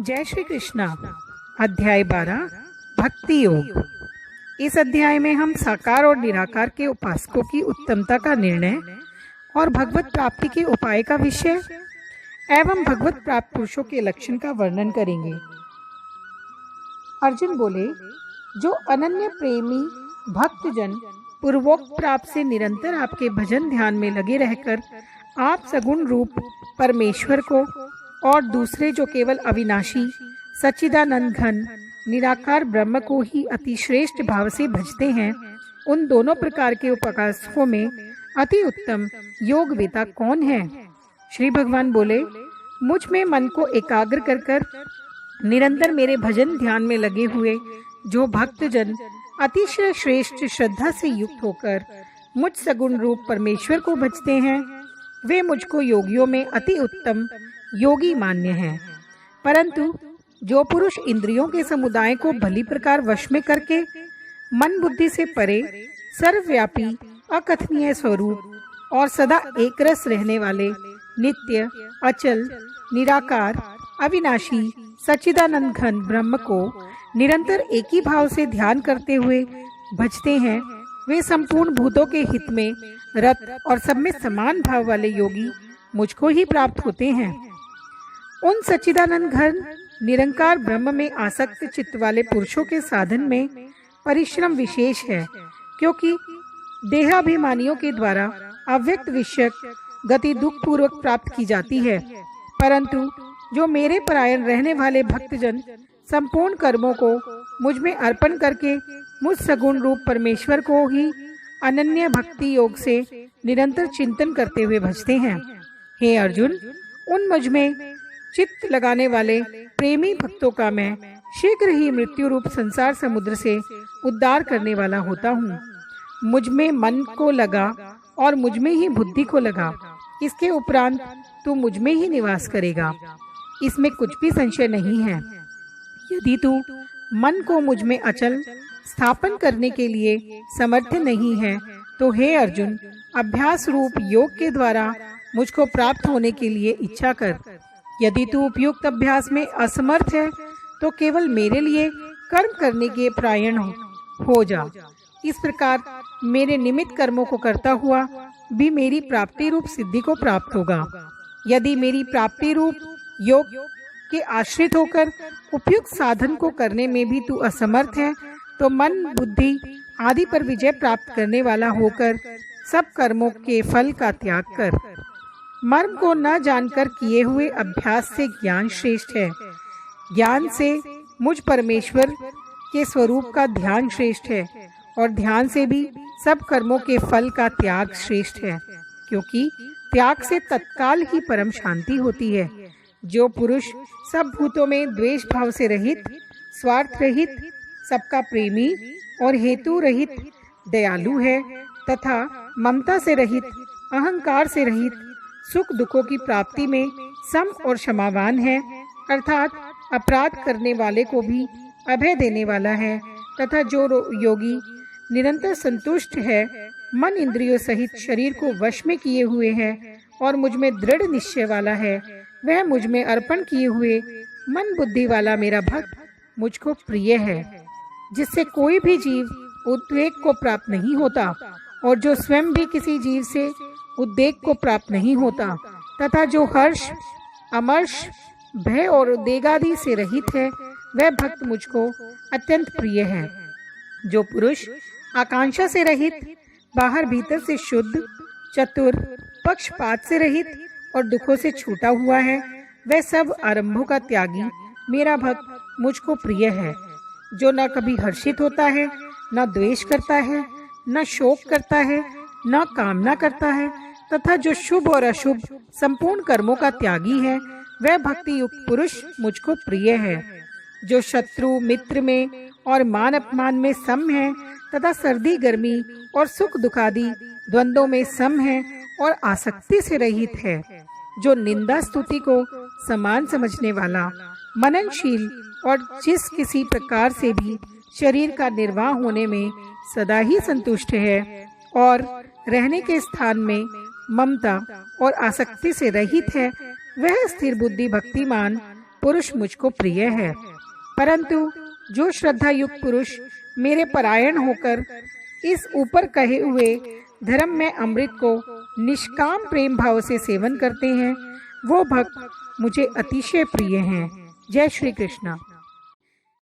जय श्री कृष्णा। अध्याय 12 भक्ति योग। इस अध्याय में हम साकार और निराकार के उपासकों की उत्तमता का निर्णय और भगवत प्राप्ति के उपाय का विषय एवं भगवत प्राप्त पुरुषों के लक्षण का वर्णन करेंगे। अर्जुन बोले, जो अनन्य प्रेमी भक्तजन पूर्वोक्त प्राप्त से निरंतर आपके भजन ध्यान में लगे रहकर आप सगुण रूप परमेश्वर को और दूसरे जो केवल अविनाशी सच्चिदानंद घन निराकार ब्रह्म को ही अति श्रेष्ठ भाव से भजते हैं, उन दोनों प्रकार के उपासकों में अति उत्तम योगवेता कौन है? श्री भगवान बोले, मुझ में मन को एकाग्र कर कर निरंतर मेरे भजन ध्यान में लगे हुए जो भक्तजन अतिशय श्रेष्ठ श्रद्धा से युक्त होकर मुझ सगुण रूप परमेश्वर को भजते हैं, वे मुझको योगियों में अति उत्तम योगी मान्य हैं। परंतु जो पुरुष इंद्रियों के समुदाय को भली प्रकार वश में करके मन बुद्धि से परे सर्वव्यापी अकथनीय स्वरूप और सदा एक रस रहने वाले नित्य अचल निराकार अविनाशी सच्चिदानंद घन ब्रह्म को निरंतर एक ही भाव से ध्यान करते हुए भजते हैं, वे संपूर्ण भूतों के हित में रत और सब में समान भाव वाले योगी मुझको ही प्राप्त होते हैं। उन सच्चिदानंद घन निरंकार ब्रह्म में आसक्त चित्त वाले पुरुषों के साधन में परिश्रम विशेष है, क्योंकि देहाभिमानियों के द्वारा अव्यक्त विषयक गति दुख पूर्वक प्राप्त की जाती है। परंतु जो मेरे परायण रहने वाले भक्तजन संपूर्ण कर्मों को मुझ में अर्पण करके मुझ सगुण रूप परमेश्वर को ही अनन्य भक्ति योग से निरंतर चिंतन करते हुए भजते हैं। हे अर्जुन, उन मुझ में चित्त लगाने वाले प्रेमी भक्तों का मैं शीघ्र ही मृत्यु रूप संसार समुद्र से उद्धार करने वाला होता हूँ। मुझ में मन को लगा और मुझ में ही बुद्धि को लगा, इसके उपरांत तू मुझ में ही निवास करेगा, इसमें कुछ भी संशय नहीं है। यदि तू मन को मुझ में अचल स्थापन करने के लिए समर्थ नहीं है, तो हे अर्जुन, अभ्यास रूप योग के द्वारा मुझको प्राप्त होने के लिए इच्छा कर। यदि तू उपयुक्त अभ्यास में असमर्थ है, तो केवल मेरे लिए कर्म करने के प्रायण हो जा। इस प्रकार मेरे निमित्त कर्मों को करता हुआ भी मेरी प्राप्ति रूप सिद्धि को प्राप्त होगा। यदि मेरी प्राप्ति रूप योग के आश्रित होकर उपयुक्त साधन को करने में भी तू असमर्थ है, तो मन बुद्धि आदि पर विजय प्राप्त करने वाला होकर सब कर्मों के फल का त्याग कर। मर्म को न जानकर किए हुए अभ्यास से ज्ञान श्रेष्ठ है, ज्ञान से मुझ परमेश्वर के स्वरूप का ध्यान श्रेष्ठ है, और ध्यान से भी सब कर्मों के फल का त्याग श्रेष्ठ है, क्योंकि त्याग से तत्काल ही परम शांति होती है। जो पुरुष सब भूतों में द्वेष भाव से रहित, स्वार्थ रहित, सबका प्रेमी और हेतु रहित दयालु है, तथा ममता से रहित, अहंकार से रहित, सुख दुखों की प्राप्ति में सम और क्षमावान है, अर्थात अपराध करने वाले को भी अभय देने वाला है, तथा जो योगी निरंतर संतुष्ट है, मन इंद्रियों सहित शरीर को वश में किए हुए है और मुझ में दृढ़ निश्चय वाला है, वह मुझ में अर्पण किए हुए मन बुद्धि वाला मेरा भक्त मुझको प्रिय है, जिससे कोई भी जीव उद्वेग को प्राप्त नहीं होता, और जो स्वयं भी किसी जीव से उद्वेग को प्राप्त नहीं होता, तथा जो हर्ष अमर्ष भय और उद्वेगादि से रहित है, वह भक्त मुझको अत्यंत प्रिय है। जो पुरुष आकांक्षा से रहित, बाहर भीतर से शुद्ध, चतुर, पक्षपात से रहित और दुखों से छूटा हुआ है, वह सब आरंभों का त्यागी मेरा भक्त मुझको प्रिय है। जो न कभी हर्षित होता है, न द्वेष करता है, न शोक करता है, न कामना करता है, तथा जो शुभ और अशुभ संपूर्ण कर्मों का त्यागी है, वह भक्ति युक्त पुरुष मुझको प्रिय है। जो शत्रु मित्र में और मान अपमान में सम है, तथा सर्दी गर्मी और सुख दुखादि द्वंद्वों में सम है और आसक्ति से रहित है। जो निंदा स्तुति को समान समझने वाला, मननशील और जिस किसी प्रकार से भी शरीर का निर्वाह होने में सदा ही संतुष्ट है, और रहने के स्थान में ममता और आसक्ति से रहित है, वह स्थिर बुद्धि भक्तिमान पुरुष मुझको प्रिय है, परंतु जो श्रद्धा युक्त पुरुष मेरे परायण होकर इस ऊपर कहे हुए धर्म में अमृत को निष्काम प्रेम भाव से सेवन करते हैं, वो भक्त मुझे अतिशय प्रिय हैं। जय श्री कृष्णा।